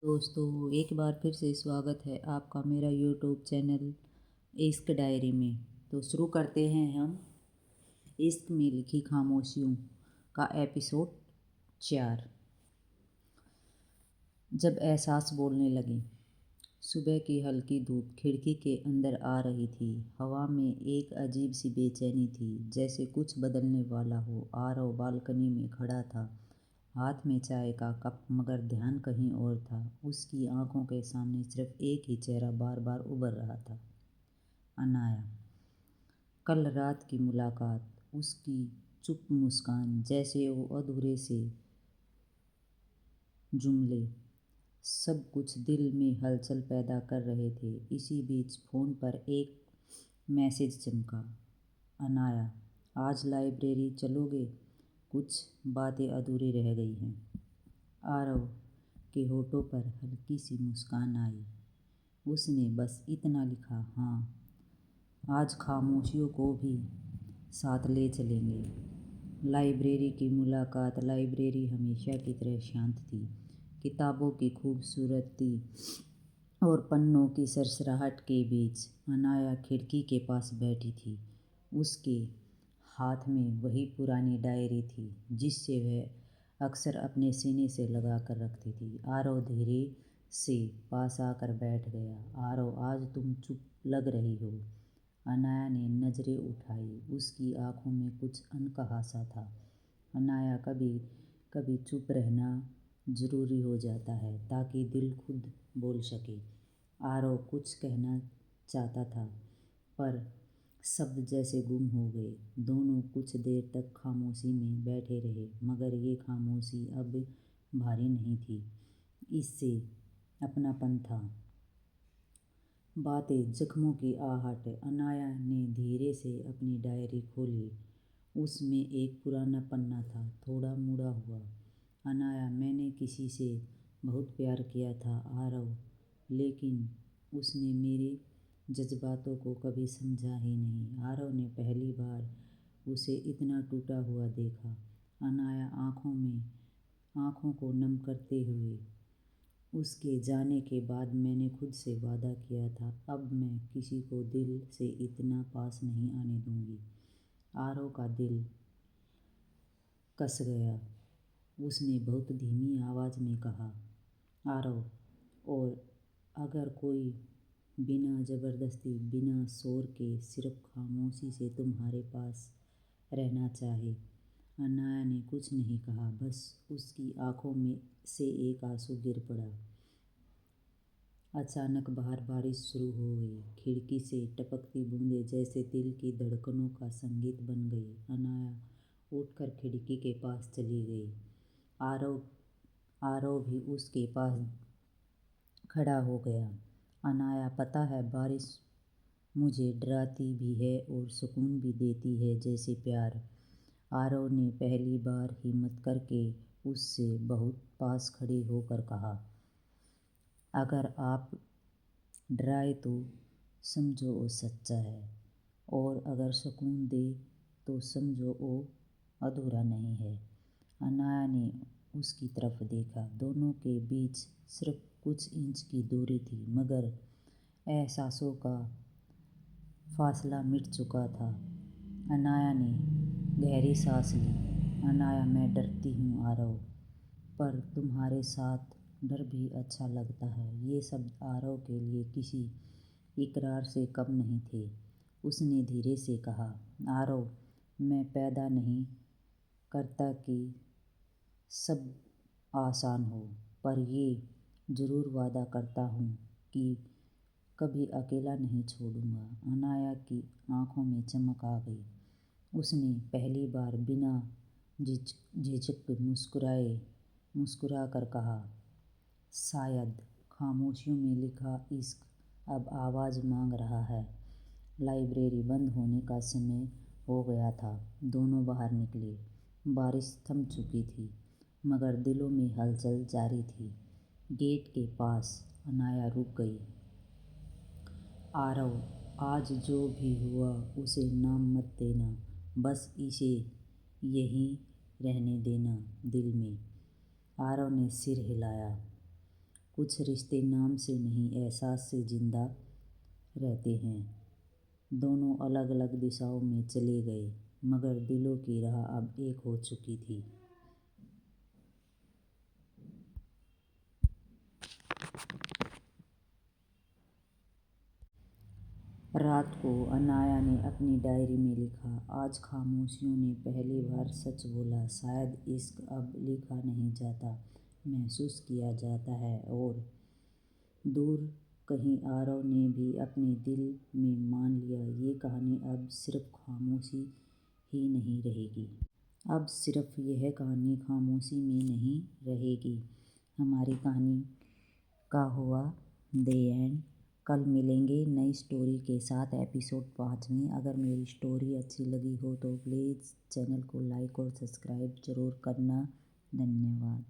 दोस्तों, एक बार फिर से स्वागत है आपका मेरा यूट्यूब चैनल इश्क डायरी में। तो शुरू करते हैं हम इश्क में लिखी खामोशियों का एपिसोड 4। जब एहसास बोलने लगे। सुबह की हल्की धूप खिड़की के अंदर आ रही थी। हवा में एक अजीब सी बेचैनी थी, जैसे कुछ बदलने वाला हो। आरव बालकनी में खड़ा था, हाथ में चाय का कप, मगर ध्यान कहीं और था। उसकी आंखों के सामने सिर्फ एक ही चेहरा बार बार उभर रहा था, अनाया। कल रात की मुलाकात, उसकी चुप मुस्कान, जैसे वो अधूरे से जुमले, सब कुछ दिल में हलचल पैदा कर रहे थे। इसी बीच फ़ोन पर एक मैसेज चमका। अनाया, आज लाइब्रेरी चलोगे? कुछ बातें अधूरी रह गई हैं। आरव के होठों पर हल्की सी मुस्कान आई। उसने बस इतना लिखा, हाँ, आज खामोशियों को भी साथ ले चलेंगे। लाइब्रेरी की मुलाकात। लाइब्रेरी हमेशा की तरह शांत थी। किताबों की खूबसूरती और पन्नों की सरसराहट के बीच अनाया खिड़की के पास बैठी थी। उसके हाथ में वही पुरानी डायरी थी जिससे वह अक्सर अपने सीने से लगा कर रखती थी। आरव धीरे से पास आकर बैठ गया। आरव, आज तुम चुप लग रही हो। अनाया ने नज़रें उठाई। उसकी आंखों में कुछ अनकहा सा था। अनाया, कभी कभी चुप रहना ज़रूरी हो जाता है ताकि दिल खुद बोल सके। आरव कुछ कहना चाहता था, पर शब्द जैसे गुम हो गए। दोनों कुछ देर तक खामोशी में बैठे रहे, मगर ये खामोशी अब भारी नहीं थी, इससे अपनापन था। बातें, जख्मों की आहट। अनाया ने धीरे से अपनी डायरी खोली। उसमें एक पुराना पन्ना था, थोड़ा मुड़ा हुआ। अनाया, मैंने किसी से बहुत प्यार किया था आरव, लेकिन उसने मेरे जज्बातों को कभी समझा ही नहीं। आरव ने पहली बार उसे इतना टूटा हुआ देखा। अनाया आँखों को नम करते हुए, उसके जाने के बाद मैंने खुद से वादा किया था, अब मैं किसी को दिल से इतना पास नहीं आने दूंगी। आरव का दिल कस गया। उसने बहुत धीमी आवाज़ में कहा, आरव, और अगर कोई बिना ज़बरदस्ती, बिना शोर के, सिर्फ खामोशी से तुम्हारे पास रहना चाहे। अनाया ने कुछ नहीं कहा, बस उसकी आंखों में से एक आंसू गिर पड़ा। अचानक बाहर बारिश शुरू हो गई। खिड़की से टपकती बूंदें जैसे दिल की धड़कनों का संगीत बन गई। अनाया उठकर खिड़की के पास चली गई। आरव आरव भी उसके पास खड़ा हो गया। अनाया, पता है, बारिश मुझे डराती भी है और सुकून भी देती है, जैसे प्यार। आरव ने पहली बार हिम्मत करके उससे बहुत पास खड़े होकर कहा, अगर आप डराए तो समझो वो सच्चा है, और अगर सुकून दे तो समझो वो अधूरा नहीं है। अनाया ने उसकी तरफ देखा। दोनों के बीच सिर्फ कुछ इंच की दूरी थी, मगर एहसासों का फासला मिट चुका था। अनाया ने गहरी सांस ली। अनाया, मैं डरती हूँ आरव, पर तुम्हारे साथ डर भी अच्छा लगता है। ये शब्द आरव के लिए किसी इकरार से कम नहीं थे। उसने धीरे से कहा, आरव, मैं पैदा नहीं करता कि सब आसान हो, पर ये ज़रूर वादा करता हूँ कि कभी अकेला नहीं छोड़ूंगा। अनाया की आंखों में चमक आ गई। उसने पहली बार बिना झिझक मुस्कुरा कर कहा, शायद खामोशियों में लिखा इश्क अब आवाज़ मांग रहा है। लाइब्रेरी बंद होने का समय हो गया था। दोनों बाहर निकले। बारिश थम चुकी थी, मगर दिलों में हलचल जारी थी। गेट के पास अनाया रुक गई। आरव, आज जो भी हुआ उसे नाम मत देना, बस इसे यहीं रहने देना दिल में। आरव ने सिर हिलाया। कुछ रिश्ते नाम से नहीं, एहसास से जिंदा रहते हैं। दोनों अलग अलग दिशाओं में चले गए, मगर दिलों की राह अब एक हो चुकी थी। रात को अनाया ने अपनी डायरी में लिखा, आज खामोशियों ने पहली बार सच बोला। शायद इश्क अब लिखा नहीं जाता, महसूस किया जाता है। और दूर कहीं आरव ने भी अपने दिल में मान लिया, ये कहानी अब सिर्फ खामोशी ही नहीं रहेगी। अब सिर्फ यह कहानी खामोशी में नहीं रहेगी। हमारी कहानी का हुआ द एंड। कल मिलेंगे नई स्टोरी के साथ, एपिसोड 5 में। अगर मेरी स्टोरी अच्छी लगी हो तो प्लीज़ चैनल को लाइक और सब्सक्राइब ज़रूर करना। धन्यवाद।